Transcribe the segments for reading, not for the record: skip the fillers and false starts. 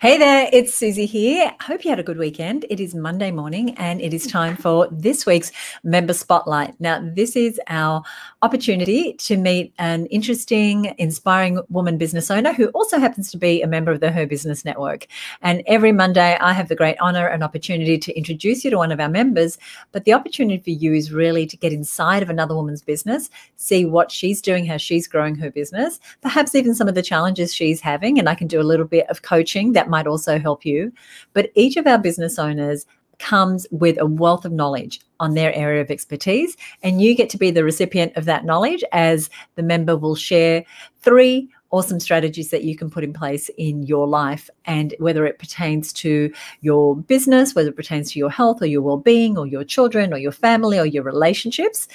Hey there, it's Susie here. Hope you had a good weekend. It is Monday morning and it is time for this week's Member Spotlight. Now, this is our opportunity to meet an interesting, inspiring woman business owner who also happens to be a member of the HerBusiness Network. And every Monday, I have the great honor and opportunity to introduce you to one of our members. But the opportunity for you is really to get inside of another woman's business, see what she's doing, how she's growing her business, perhaps even some of the challenges she's having. And I can do a little bit of coaching that might also help you. But each of our business owners comes with a wealth of knowledge on their area of expertise, and you get to be the recipient of that knowledge as the member will share 3 awesome strategies that you can put in place in your life. And whether it pertains to your business, whether it pertains to your health or your well-being or your children or your family or your relationships,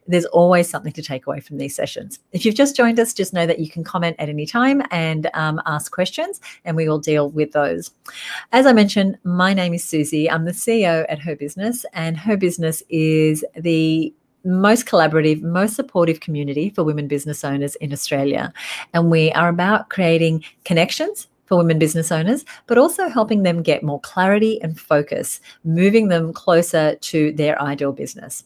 there's always something to take away from these sessions. If you've just joined us, just know that you can comment at any time and ask questions, and we will deal with those. As I mentioned, my name is Susie. I'm the CEO at HerBusiness, and HerBusiness is the most collaborative, most supportive community for women business owners in Australia. And we are about creating connections for women business owners, but also helping them get more clarity and focus, moving them closer to their ideal business.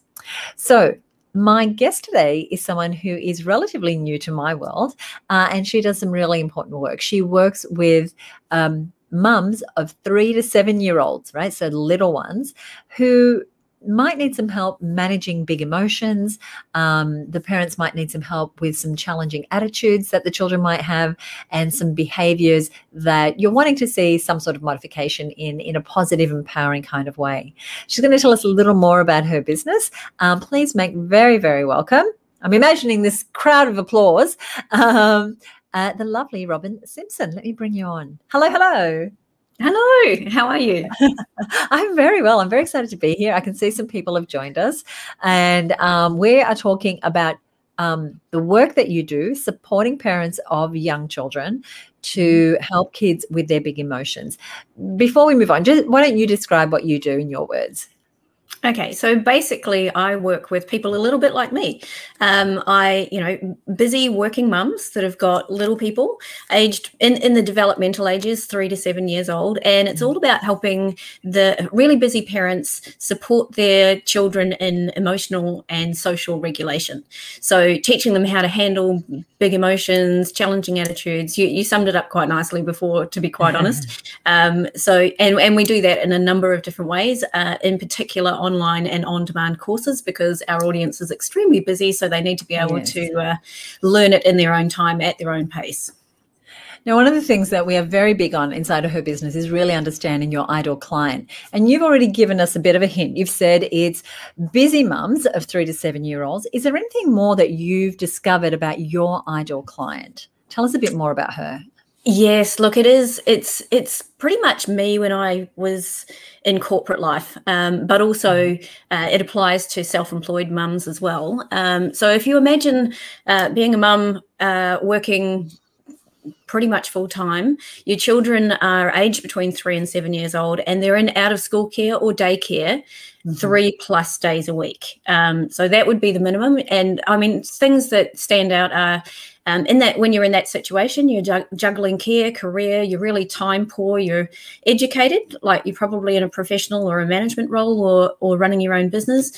So my guest today is someone who is relatively new to my world, and she does some really important work. She works with mums of 3 to 7-year-olds, right? So little ones who might need some help managing big emotions. The parents might need some help with some challenging attitudes that the children might have and some behaviours that you're wanting to see some sort of modification in a positive, empowering kind of way. She's going to tell us a little more about her business. Please make very, very welcome. I'm imagining this crowd of applause. The lovely Robyn Simpson. Let me bring you on. Hello, hello. Hello, how are you? I'm very well. I'm very excited to be here. I can see some people have joined us, and we are talking about the work that you do supporting parents of young children to help kids with their big emotions. Before we move on, why don't you describe what you do in your words? Okay, so basically I work with people a little bit like me. Busy working mums that have got little people aged in the developmental ages, 3 to 7 years old. And it's all about helping the really busy parents support their children in emotional and social regulation. So teaching them how to handle big emotions, challenging attitudes. You summed it up quite nicely before, to be quite honest. And we do that in a number of different ways, in particular online and on-demand courses, because our audience is extremely busy, so they need to be able to learn it in their own time at their own pace. Now, one of the things that we are very big on inside of HerBusiness is really understanding your ideal client. And you've already given us a bit of a hint. You've said it's busy mums of 3 to 7-year-olds. Is there anything more that you've discovered about your ideal client? Tell us a bit more about her. Yes, look, it is. It's pretty much me when I was in corporate life, but also it applies to self-employed mums as well. So if you imagine being a mum working pretty much full time, your children are aged between 3 and 7 years old, and they're in out of school care or daycare 3+ days a week. So that would be the minimum. And I mean, things that stand out are in that when you're in that situation, you're juggling care, career, you're really time poor, you're educated, like you're probably in a professional or a management role or running your own business.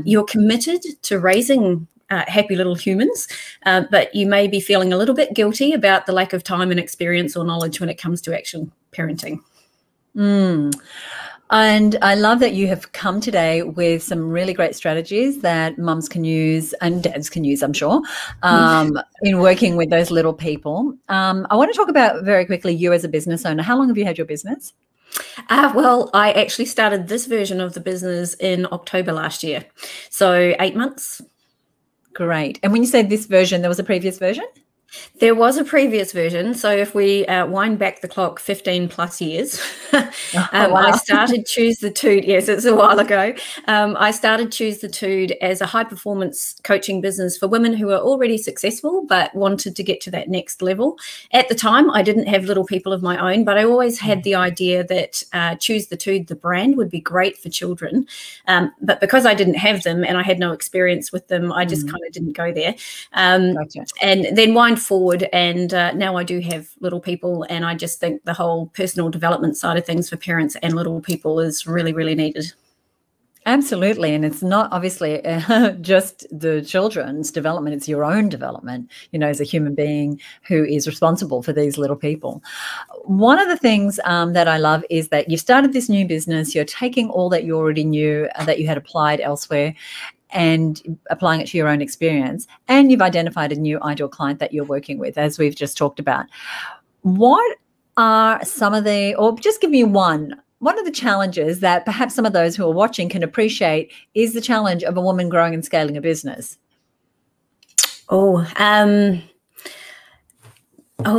You're committed to raising happy little humans, but you may be feeling a little bit guilty about the lack of time and experience or knowledge when it comes to actual parenting. And I love that you have come today with some really great strategies that mums can use and dads can use, I'm sure, in working with those little people. I want to talk about very quickly you as a business owner. How long have you had your business? Well, I actually started this version of the business in October last year. So 8 months. Great. And when you say this version, there was a previous version? There was a previous version. So if we wind back the clock 15+ years, I started Choose the Tude. Yes, it's a while ago. I started Choose the Tude as a high-performance coaching business for women who are already successful but wanted to get to that next level. At the time, I didn't have little people of my own, but I always had the idea that Choose the Tude, the brand, would be great for children. But because I didn't have them and I had no experience with them, I just kind of didn't go there. Gotcha. And then wind grind forward, and now I do have little people, and I just think the whole personal development side of things for parents and little people is really, really needed. Absolutely. And it's not obviously just the children's development, it's your own development, as a human being who is responsible for these little people. One of the things that I love is that you started this new business, you're taking all that you already knew that you had applied elsewhere and applying it to your own experience, and you've identified a new ideal client that you're working with, as we've just talked about. What are some of or just give me one of the challenges that perhaps some of those who are watching can appreciate is the challenge of a woman growing and scaling a business?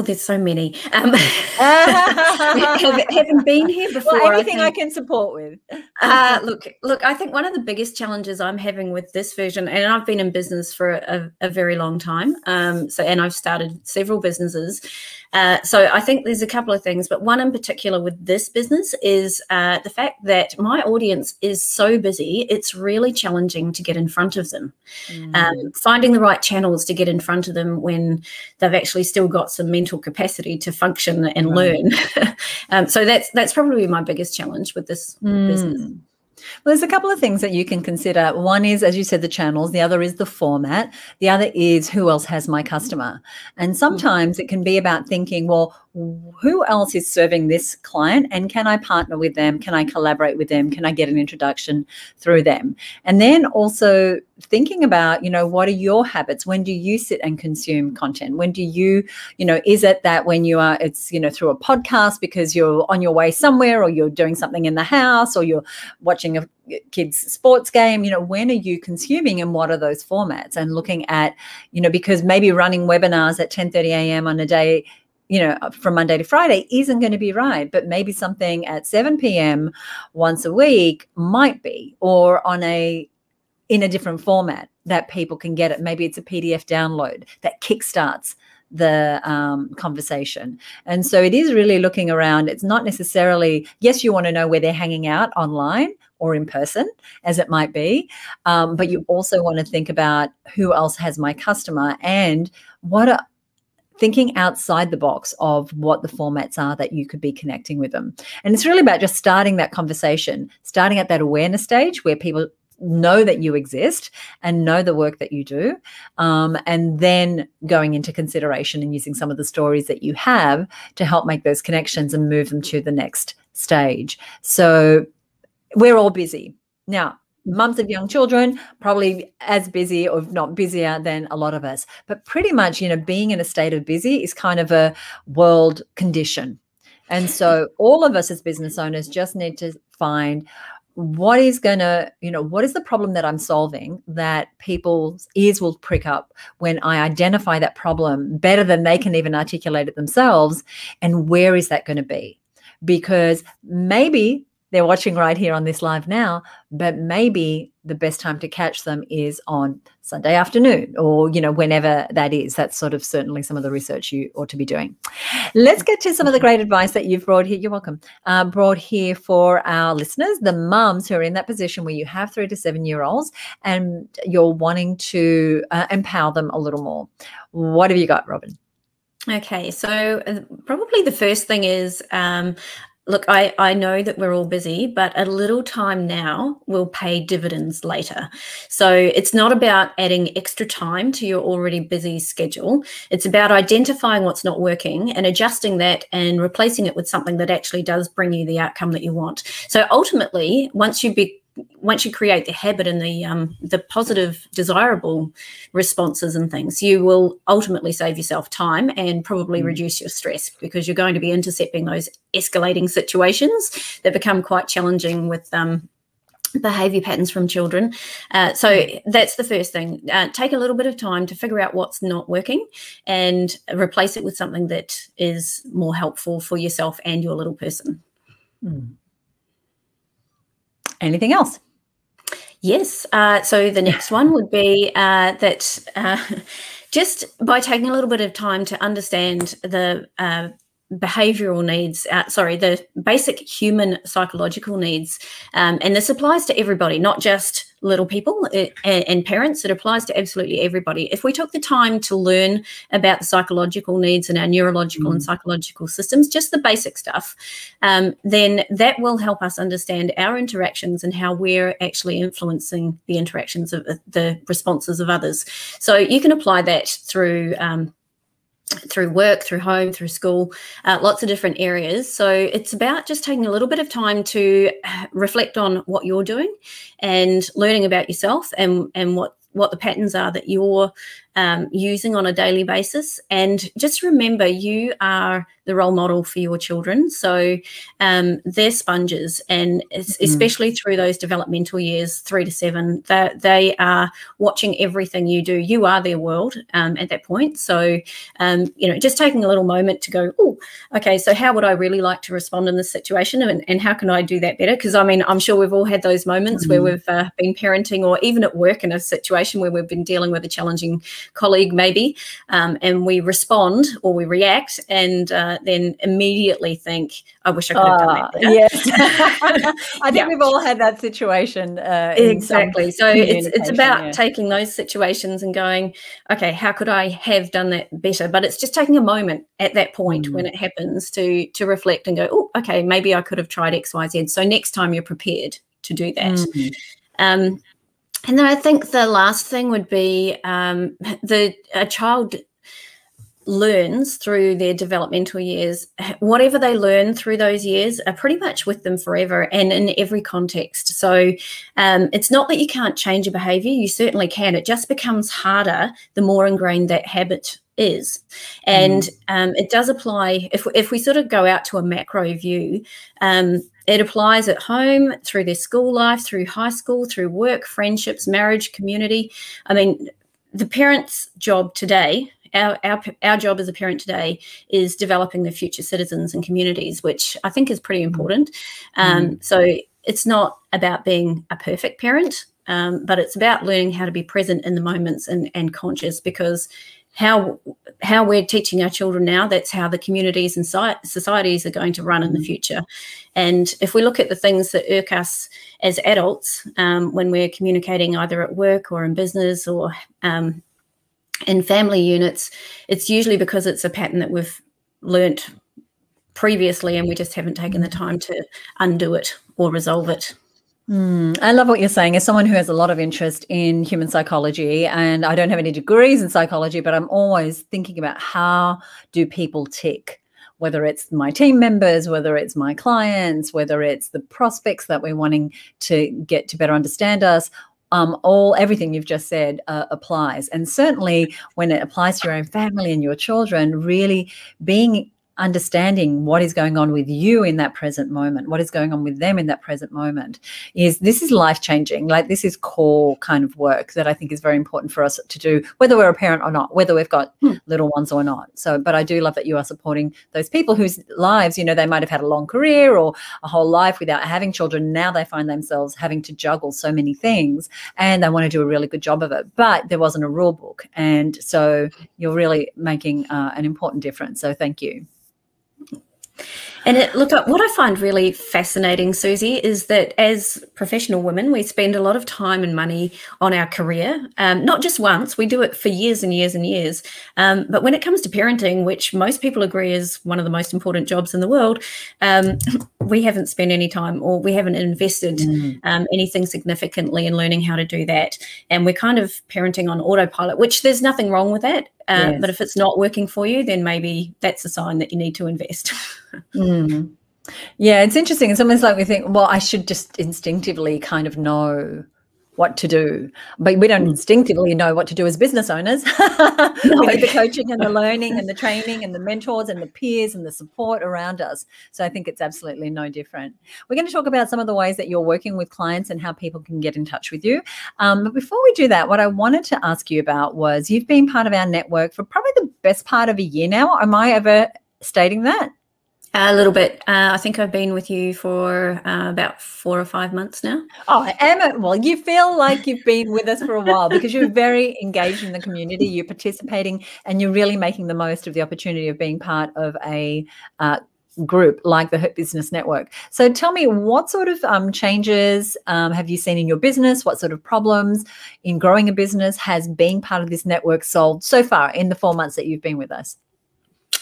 There's so many. Having been here before, well, anything I can support with. Look, I think one of the biggest challenges I'm having with this version, and I've been in business for a very long time, and I've started several businesses. So I think there's a couple of things, but one in particular with this business is the fact that my audience is so busy, it's really challenging to get in front of them. Finding the right channels to get in front of them when they've actually still got some mental capacity to function and learn. So that's probably my biggest challenge with this business. Well, there's a couple of things that you can consider. One is, as you said, the channels. The other is the format. The other is who else has my customer. And sometimes it can be about thinking, well, who else is serving this client, and can I partner with them? Can I collaborate with them? Can I get an introduction through them? And then also thinking about, what are your habits? When do you sit and consume content? When do you, is it that when it's through a podcast because you're on your way somewhere, or you're doing something in the house, or you're watching a kid's sports game? When are you consuming, and what are those formats? And looking at, because maybe running webinars at 10:30 a.m. on a day, from Monday to Friday isn't going to be right, but maybe something at 7 p.m. once a week might be, or in a different format that people can get it. Maybe it's a PDF download that kickstarts the conversation. And so it is really looking around. It's not necessarily, yes, you want to know where they're hanging out online or in person, as it might be, but you also want to think about who else has my customer, and thinking outside the box of what the formats are that you could be connecting with them. And it's really about just starting that conversation, starting at that awareness stage where people know that you exist and know the work that you do, and then going into consideration and using some of the stories that you have to help make those connections and move them to the next stage. So we're all busy. Now, mums of young children, probably as busy, or if not busier than a lot of us. But pretty much, being in a state of busy is kind of a world condition. And so all of us as business owners just need to find what is the problem that I'm solving that people's ears will prick up when I identify that problem better than they can even articulate it themselves, and where is that going to be? Because maybe they're watching right here on this live now, but maybe the best time to catch them is on Sunday afternoon, or, whenever that is. That's sort of certainly some of the research you ought to be doing. Let's get to some of the great advice that you've brought here. You're welcome. Brought here for our listeners, the mums who are in that position where you have 3 to 7 year olds and you're wanting to empower them a little more. What have you got, Robyn? Okay, so probably the first thing is, look, I know that we're all busy, but a little time now will pay dividends later. So it's not about adding extra time to your already busy schedule. It's about identifying what's not working and adjusting that and replacing it with something that actually does bring you the outcome that you want. So ultimately, once you create the habit and the positive, desirable responses and things, you will ultimately save yourself time and probably reduce your stress, because you're going to be intercepting those escalating situations that become quite challenging with behavior patterns from children. So that's the first thing. Take a little bit of time to figure out what's not working and replace it with something that is more helpful for yourself and your little person. Anything else? Yes. So the next one would be that just by taking a little bit of time to understand the behavioral needs, the basic human psychological needs. And this applies to everybody, not just little people and parents. It applies to absolutely everybody. If we took the time to learn about the psychological needs and our neurological and psychological systems, just the basic stuff, then that will help us understand our interactions and how we're actually influencing the interactions of the responses of others. So you can apply that through work, through home, through school, lots of different areas. So it's about just taking a little bit of time to reflect on what you're doing and learning about yourself and what the patterns are that you're using on a daily basis. And just remember, you are the role model for your children. So they're sponges, and especially through those developmental years, 3 to 7, they are watching everything you do. You are their world at that point. So, just taking a little moment to go, oh, okay, so how would I really like to respond in this situation, and how can I do that better? Because, I mean, I'm sure we've all had those moments where we've been parenting, or even at work in a situation where we've been dealing with a challenging colleague maybe, and we respond or we react and then immediately think, I wish I could have done that better. Yes. I think we've all had that situation. Exactly. So it's about taking those situations and going, okay, how could I have done that better? But it's just taking a moment at that point when it happens to reflect and go, oh, okay, maybe I could have tried X, Y, Z. So next time you're prepared to do that. And then I think the last thing would be a child learns through their developmental years. Whatever they learn through those years are pretty much with them forever and in every context. So it's not that you can't change a behaviour. You certainly can. It just becomes harder the more ingrained that habit is. And it does apply, if we sort of go out to a macro view, it applies at home, through their school life, through high school, through work, friendships, marriage, community. I mean, the parent's job today, our job as a parent today, is developing the future citizens and communities, which I think is pretty important. So it's not about being a perfect parent, but it's about learning how to be present in the moments and conscious, because how we're teaching our children now, that's how the communities and societies are going to run in the future. And if we look at the things that irk us as adults when we're communicating either at work or in business or in family units, it's usually because it's a pattern that we've learnt previously and we just haven't taken the time to undo it or resolve it. I love what you're saying. As someone who has a lot of interest in human psychology, and I don't have any degrees in psychology, but I'm always thinking about how do people tick, whether it's my team members, whether it's my clients, whether it's the prospects that we're wanting to get to better understand us. Everything you've just said applies. And certainly when it applies to your own family and your children, really understanding what is going on with you in that present moment, what is going on with them in that present moment, this is life-changing. Like, this is core kind of work that I think is very important for us to do, whether we're a parent or not, whether we've got little ones or not. So, but I do love that you are supporting those people whose lives, they might have had a long career or a whole life without having children. Now they find themselves having to juggle so many things and they want to do a really good job of it, but there wasn't a rule book. And so you're really making an important difference. So thank you. And look, what I find really fascinating, Susie, is that as professional women, we spend a lot of time and money on our career, not just once. We do it for years and years and years. But when it comes to parenting, which most people agree is one of the most important jobs in the world, we haven't spent any time, or we haven't invested anything significantly in learning how to do that. And we're kind of parenting on autopilot, which there's nothing wrong with that. Yes. But if it's not working for you, then maybe that's a sign that you need to invest. Yeah, it's interesting. It's almost like we think, well, I should just instinctively kind of know what to do, but we don't instinctively know what to do as business owners. We need the coaching and the learning and the training and the mentors and the peers and the support around us. So I think it's absolutely no different. We're going to talk about some of the ways that you're working with clients and how people can get in touch with you. But before we do that, what I wanted to ask you about was, you've been part of our network for probably the best part of a year now. Am I ever stating that? A little bit. I think I've been with you for about 4 or 5 months now. Oh, Emma, well, you feel like you've been with us for a while because you're very engaged in the community, you're participating, and you're really making the most of the opportunity of being part of a group like the HerBusiness Network. So tell me, what sort of changes have you seen in your business? What sort of problems in growing a business has being part of this network solved so far in the 4 months that you've been with us?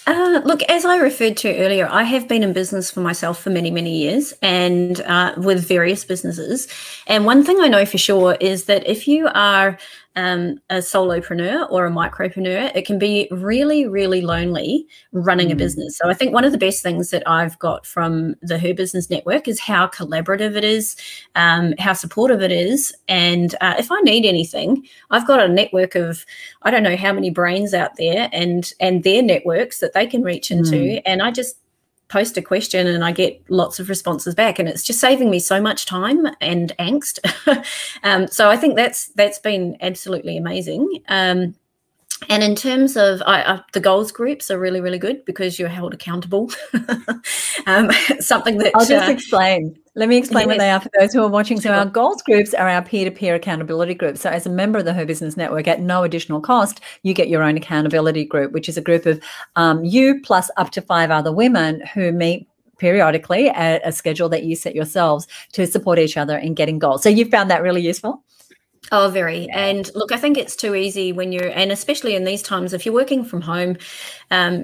Look, as I referred to earlier, I have been in business for myself for many, many years, and with various businesses. And one thing I know for sure is that if you are a solopreneur or a micropreneur, it can be really, really lonely running a business. So I think one of the best things that I've got from the HerBusiness Network is how collaborative it is, how supportive it is. And if I need anything, I've got a network of, I don't know how many brains out there and their networks that they can reach into. And I just post a question and I get lots of responses back, and it's just saving me so much time and angst. So I think that's been absolutely amazing. And in terms of the goals groups are really, really good because you're held accountable. Something that I'll just explain. Let me explain what they are for those who are watching. So Sure. our goals groups are our peer-to-peer accountability groups. So as a member of the HerBusiness Network, at no additional cost, you get your own accountability group, which is a group of you plus up to 5 other women who meet periodically at a schedule that you set yourselves to support each other in getting goals. So you found that really useful? Oh, very. And look, I think it's too easy when you're, and especially in these times, if you're working from home,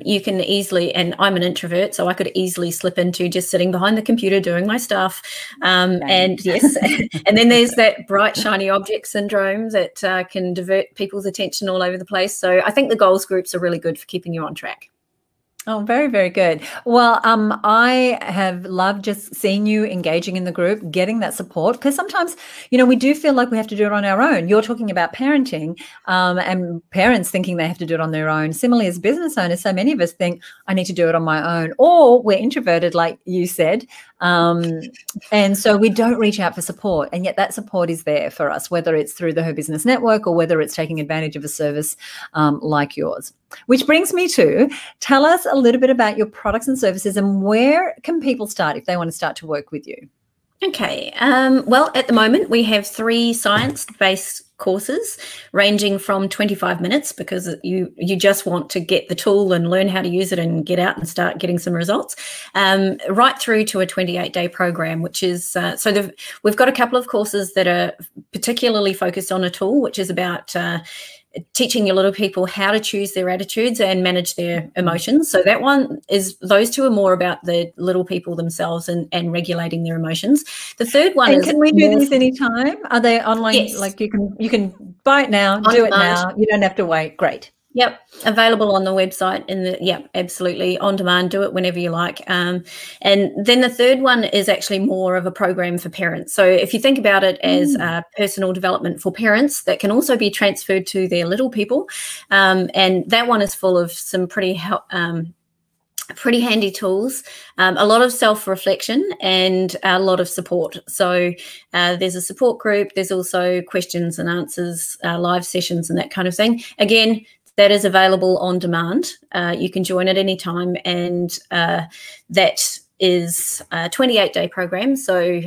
you can easily, and I'm an introvert, so I could easily slip into just sitting behind the computer doing my stuff. And yes, and then there's that bright, shiny object syndrome that can divert people's attention all over the place. So I think the goals groups are really good for keeping you on track. Oh, very, very good. Well, I have loved just seeing you engaging in the group, getting that support, because sometimes, you know, we do feel like we have to do it on our own. You're talking about parenting and parents thinking they have to do it on their own. Similarly, as business owners, so many of us think I need to do it on my own, or we're introverted, like you said. And so we don't reach out for support, and yet that support is there for us, whether it's through the HerBusiness Network or whether it's taking advantage of a service like yours. Which brings me to, tell us a little bit about your products and services and where can people start if they want to start to work with you? Okay. Well, at the moment, we have 3 science-based courses ranging from 25 minutes because you just want to get the tool and learn how to use it and get out and start getting some results, right through to a 28-day program, which is, we've got a couple of courses that are particularly focused on a tool, which is about teaching your little people how to choose their attitudes and manage their emotions. So that one is, those 2 are more about the little people themselves and regulating their emotions. The third one is, can we do these anytime? Are they online? Yes. Like you can buy it now, do it now. You don't have to wait. Great. Yep, available on the website. Absolutely on demand. Do it whenever you like. And then the third one is actually more of a program for parents. So if you think about it as personal development for parents, that can also be transferred to their little people. And that one is full of some pretty handy tools, a lot of self-reflection and a lot of support. So there's a support group. There's also questions and answers, live sessions and that kind of thing. Again, that is available on demand. You can join at any time, and that is a 28-day program. So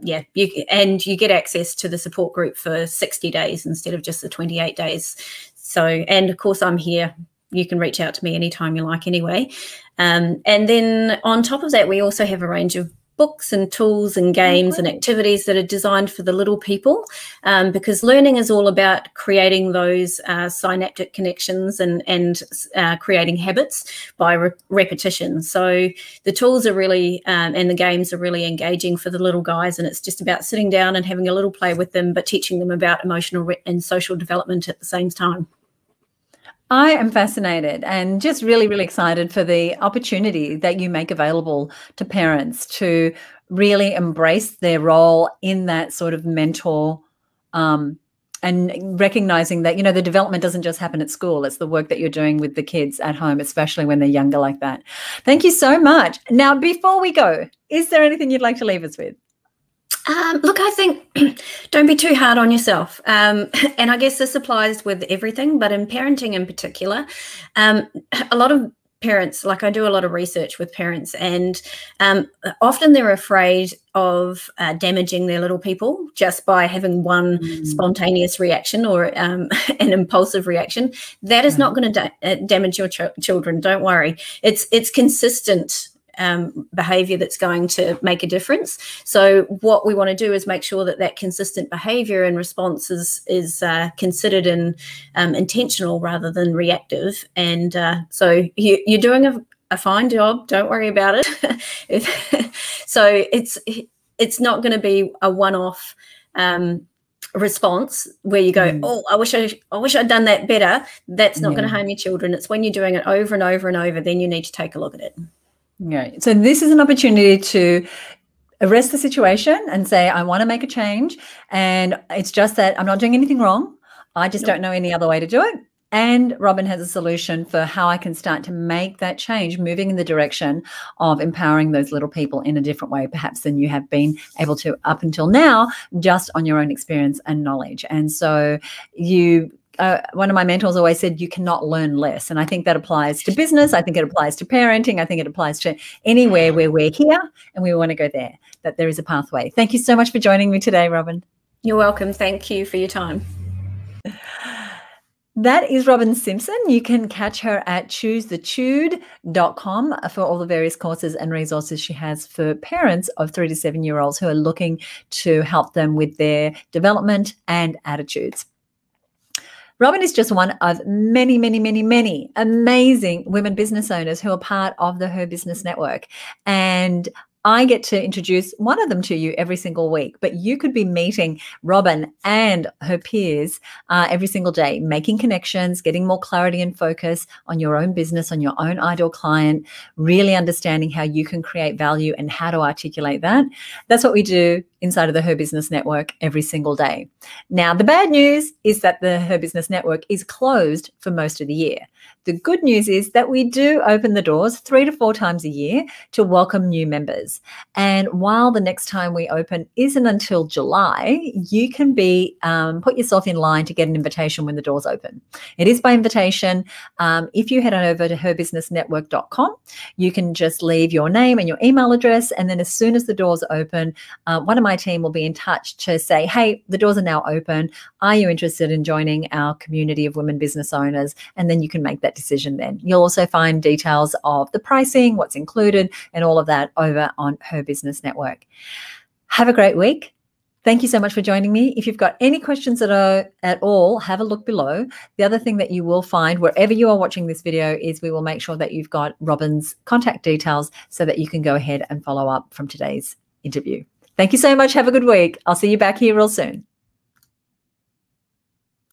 yeah, you get access to the support group for 60 days instead of just the 28 days. So, and of course I'm here. You can reach out to me anytime you like anyway. And then on top of that, we also have a range of books and tools and games and activities that are designed for the little people, because learning is all about creating those synaptic connections and creating habits by repetition. So the tools are really and the games are really engaging for the little guys, and it's just about sitting down and having a little play with them, but teaching them about emotional and social development at the same time. I am fascinated and just really, really excited for the opportunity that you make available to parents to really embrace their role in that sort of mentor, and recognizing that, you know, the development doesn't just happen at school. It's the work that you're doing with the kids at home, especially when they're younger like that. Thank you so much. Now, before we go, is there anything you'd like to leave us with? Look, I think don't be too hard on yourself. And I guess this applies with everything, but in parenting in particular, a lot of parents, like I do a lot of research with parents, and often they're afraid of damaging their little people just by having one spontaneous reaction or an impulsive reaction. That is not going to damage your children. Don't worry. It's consistent behavior that's going to make a difference. So what we want to do is make sure that that consistent behavior and response is considered and intentional rather than reactive. And so you're doing a fine job. Don't worry about it. So it's not going to be a one-off response where you go, oh, I wish I'd done that better. That's not going to harm your children. It's when you're doing it over and over and over, then you need to take a look at it. Yeah. So this is an opportunity to arrest the situation and say, I want to make a change. And it's just that I'm not doing anything wrong. I just don't know any other way to do it. And Robyn has a solution for how I can start to make that change, moving in the direction of empowering those little people in a different way, perhaps than you have been able to up until now, just on your own experience and knowledge. And so one of my mentors always said, you cannot learn less. And I think that applies to business. I think it applies to parenting. I think it applies to anywhere where we're here and we want to go there, that there is a pathway. Thank you so much for joining me today, Robyn. You're welcome. Thank you for your time. That is Robyn Simpson. You can catch her at choosethetude.com for all the various courses and resources she has for parents of 3 to 7-year-olds who are looking to help them with their development and attitudes. Robyn is just one of many, many, many, many amazing women business owners who are part of the HerBusiness Network. And I get to introduce one of them to you every single week, but you could be meeting Robyn and her peers every single day, making connections, getting more clarity and focus on your own business, on your own ideal client, really understanding how you can create value and how to articulate that. That's what we do inside of the HerBusiness Network every single day. Now, the bad news is that the HerBusiness Network is closed for most of the year. The good news is that we do open the doors 3 to 4 times a year to welcome new members. And while the next time we open isn't until July, you can put yourself in line to get an invitation when the doors open. It is by invitation. If you head on over to herbusinessnetwork.com, you can just leave your name and your email address. And then as soon as the doors open, one of my team will be in touch to say, hey, the doors are now open. Are you interested in joining our community of women business owners? And then you can make that decision then. You'll also find details of the pricing, what's included, and all of that over on HerBusiness Network. Have a great week. Thank you so much for joining me. If you've got any questions at all, have a look below. The other thing that you will find wherever you are watching this video is we will make sure that you've got Robyn's contact details so that you can go ahead and follow up from today's interview. Thank you so much. Have a good week. I'll see you back here real soon.